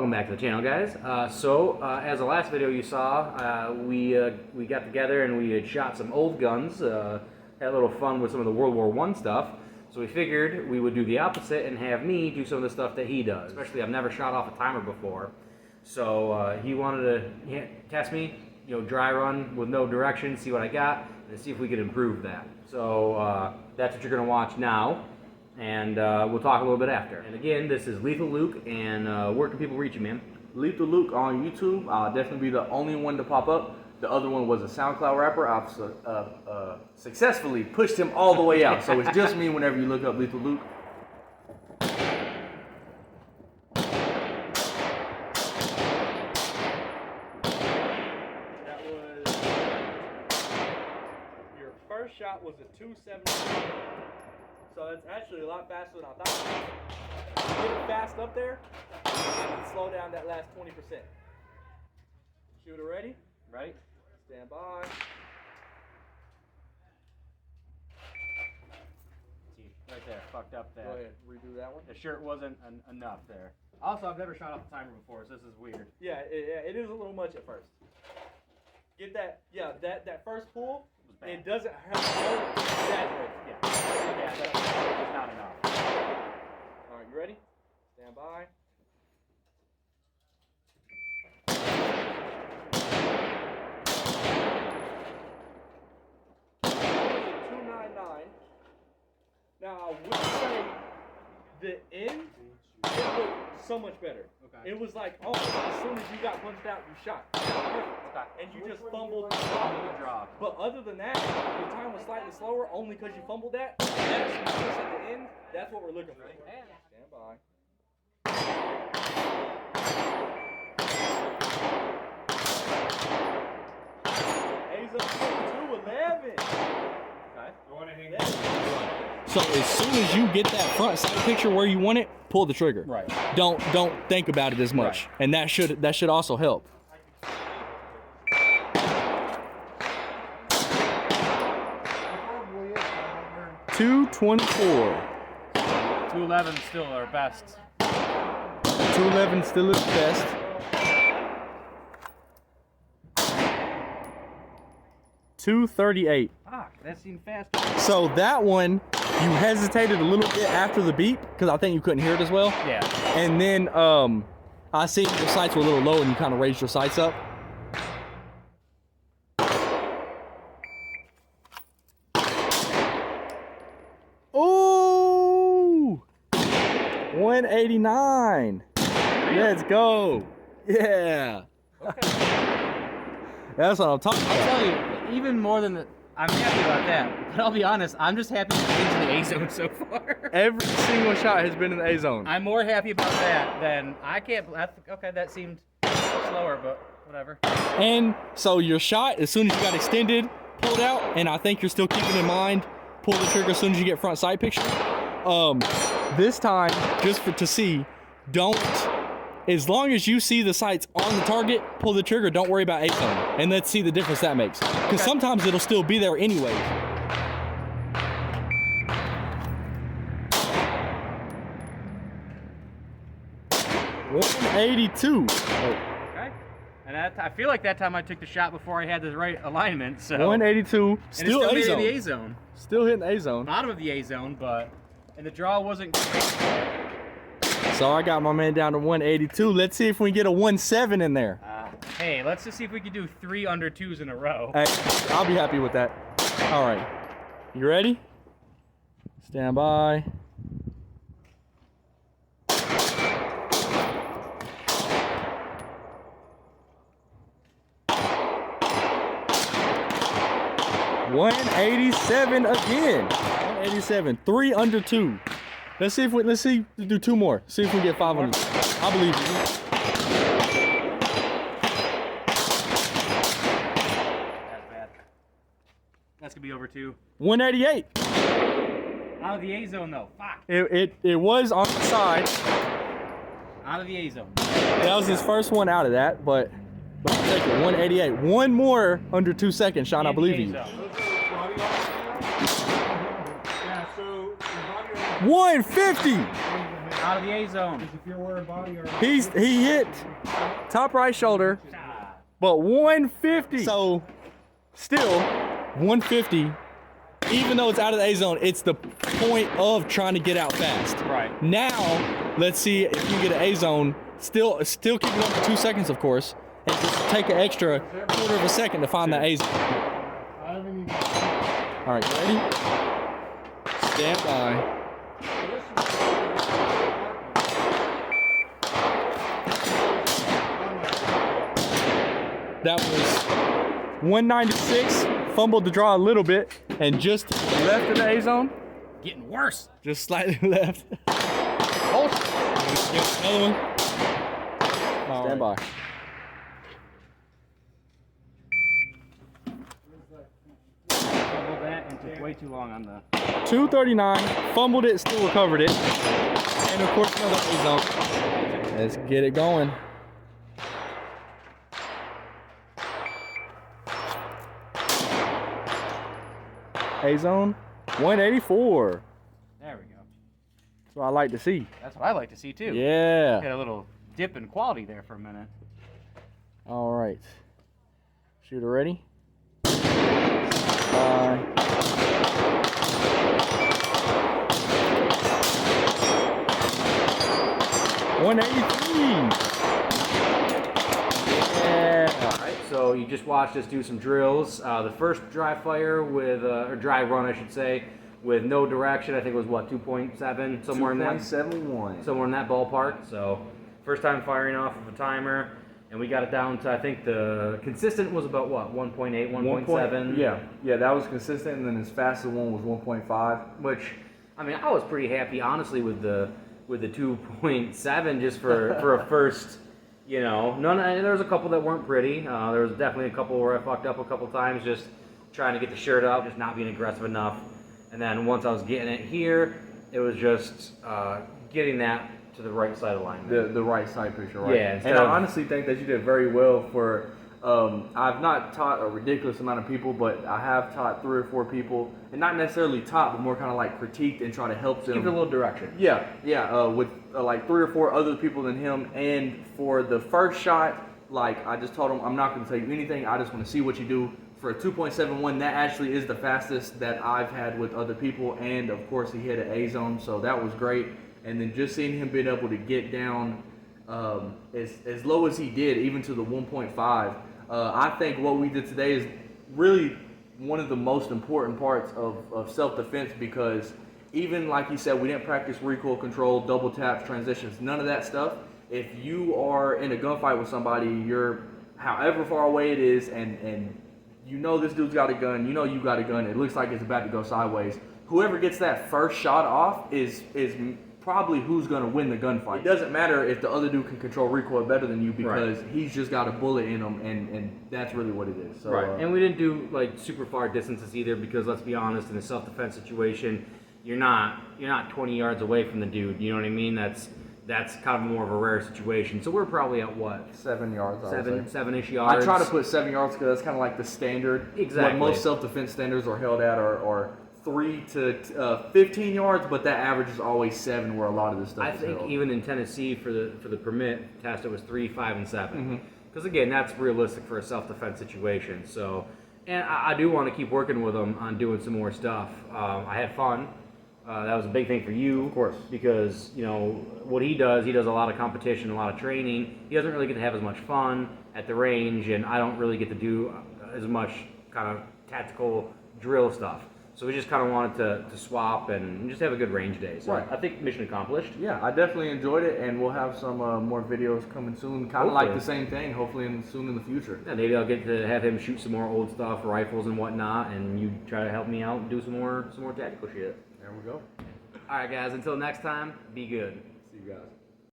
Welcome back to the channel, guys. As the last video you saw, we got together and we had shot some old guns, had a little fun with some of the World War I stuff. So we figured we would do the opposite and have me do some of the stuff that he does. Especially, I've never shot off a timer before, so he wanted to test me, dry run with no direction, see what I got, and see if we could improve that. So that's what you're going to watch now. And we'll talk a little bit after. And again, this is Lethal Luke, and where can people reach you, man? Lethal Luke on YouTube. I'll definitely be the only one to pop up. The other one was a SoundCloud rapper. I've successfully pushed him all the way out. So it's just me whenever you look up Lethal Luke. That was... Your first shot was a 270. So it's actually a lot faster than I thought. Get it fast up there, and slow down that last 20%. Shooter ready? Ready? Stand by. See, right there, fucked up there. Go ahead, redo that one. The shirt wasn't enough there. Also, I've never shot off a timer before, so this is weird. Yeah, it is a little much at first. Get that, that first pull, it doesn't hurt. Exaggerate. Yeah, that's not enough. All right, you ready? Stand by. Now, I would say the end, it looked so much better. Okay. It was like, oh, as soon as you got punched out, you shot. And you just fumbled the draw. But other than that, your time was slightly slower only because you fumbled that. That's just at the end. That's what we're looking for. Stand by. A's up to 211. Okay. You want to hang that? So as soon as you get that front sight picture where you want it, pull the trigger. Right. Don't think about it as much. Right. And that should also help. 224. 211 still our best. 211 still is best. $238. Fuck, that seemed faster. So that one, you hesitated a little bit after the beep because I think you couldn't hear it as well. Yeah. And then I see your sights were a little low and you kind of raised your sights up. Oh, 189. Let's go. Yeah. Okay. That's what I'm talking about. I'll tell you, even more than the, I'm happy about that. But I'll be honest, I'm just happy to get into the A zone so far. Every single shot has been in the A zone. I'm more happy about that than I can't. Okay, that seemed slower, but whatever. And so your shot, as soon as you got extended, pulled out, and I think you're still keeping in mind, pull the trigger as soon as you get front sight picture. This time, just to see, don't, as long as you see the sights on the target, pull the trigger, don't worry about A zone. And let's see the difference that makes. Because sometimes it'll still be there anyway. $182. Okay. And I feel like that time I took the shot before I had the right alignment. So 182. Still A zone. The A zone. Still hitting A zone. Bottom of the A zone, but and the draw wasn't great. So I got my man down to 182. Let's see if we can get a 1.7 in there. Hey, let's just see if we can do 3 under 2s in a row. Hey, I'll be happy with that. All right. You ready? Stand by. $187 again. 187. 3 under 2. Let's do 2 more. See if we get 500. I believe you. That's bad. That's gonna be over 2. 188. Out of the A zone though. Fuck. It was on the side. Out of the A zone. That was his first one out of that, but I'll take it. 188. One more under 2 seconds, Sean. I believe you. 150. Out of the A zone. If you're wearing body armor. He hit top right shoulder, but 150. So still 150. Even though it's out of the A zone, it's the point of trying to get out fast. Right. Now, let's see if you can get an A zone. Still keep it up for 2 seconds, of course, and just take an extra quarter of a second to find the A zone. I haven't even. All right, you ready? Stand by. That was 196. Fumbled the draw a little bit, and just left of the A zone. Getting worse. Just slightly left. Another one. Stand by. Fumbled that and took way too long on the. 239. Fumbled it, still recovered it. And of course, another A zone. Let's get it going. A zone 184. There we go. That's what I like to see. That's what I like to see too. Yeah. Had a little dip in quality there for a minute. All right. Shooter ready? 183. Yeah. All right, so you just watched us do some drills. The first dry fire with, or dry run, I should say, with no direction. I think it was what, 2.7, somewhere in that, 2.71. somewhere in that ballpark. So first time firing off of a timer, and we got it down to, I think the consistent was about what, 1.8, 1.7. Yeah, that was consistent, and then his fastest one was 1.5. Which, I mean, I was pretty happy, honestly, with the 2.7 just for a first. You know, there was a couple that weren't pretty. There was definitely a couple where I fucked up a couple times, just trying to get the shirt up, just not being aggressive enough. And then once I was getting it here, it was just getting that to the right side of the line. The right side picture, right? Yeah, and I honestly think that you did very well for. I've not taught a ridiculous amount of people, but I have taught 3 or 4 people, and not necessarily taught, but more kind of like critiqued and try to help them. Give it a little direction. Yeah, with like 3 or 4 other people than him. And for the first shot, like I just told him, I'm not going to tell you anything. I just want to see what you do. For a 2.71, that actually is the fastest that I've had with other people. And of course, he hit an A zone, so that was great. And then just seeing him being able to get down as low as he did, even to the 1.5. I think what we did today is really one of the most important parts of self-defense, because even like you said, we didn't practice recoil control, double taps, transitions, none of that stuff. If you are in a gunfight with somebody, you're however far away it is, and you know this dude's got a gun, you know you got a gun, it looks like it's about to go sideways. Whoever gets that first shot off is probably who's going to win the gunfight. It doesn't matter if the other dude can control recoil better than you, because he's just got a bullet in him, and that's really what it is. So, Right, and we didn't do like super far distances either, because let's be honest, in a self-defense situation, you're not 20 yards away from the dude. You know what I mean? That's kind of more of a rare situation. So we're probably at what? 7 yards. I would say. 7-ish yards. I try to put 7 yards because that's kind of like the standard. Exactly. What most self-defense standards are held at are 3 to 15 yards, but that average is always 7, where a lot of this stuff I is think held. even in Tennessee for the permit test, it was 3, 5, and 7. Because again, that's realistic for a self-defense situation. So, and I do want to keep working with him on doing some more stuff. I had fun. That was a big thing for you, Of course. because you know what he does a lot of competition, a lot of training. He doesn't really get to have as much fun at the range, and I don't really get to do as much kind of tactical drill stuff. So we just kind of wanted to swap and just have a good range day. So Right. I think mission accomplished. Yeah, I definitely enjoyed it, and we'll have some more videos coming soon. Kind of like Hopefully. the same thing, hopefully soon in the future. Yeah, maybe I'll get to have him shoot some more old stuff, rifles and whatnot, and you try to help me out and do some more tactical shit. There we go. All right, guys. Until next time, be good. See you guys.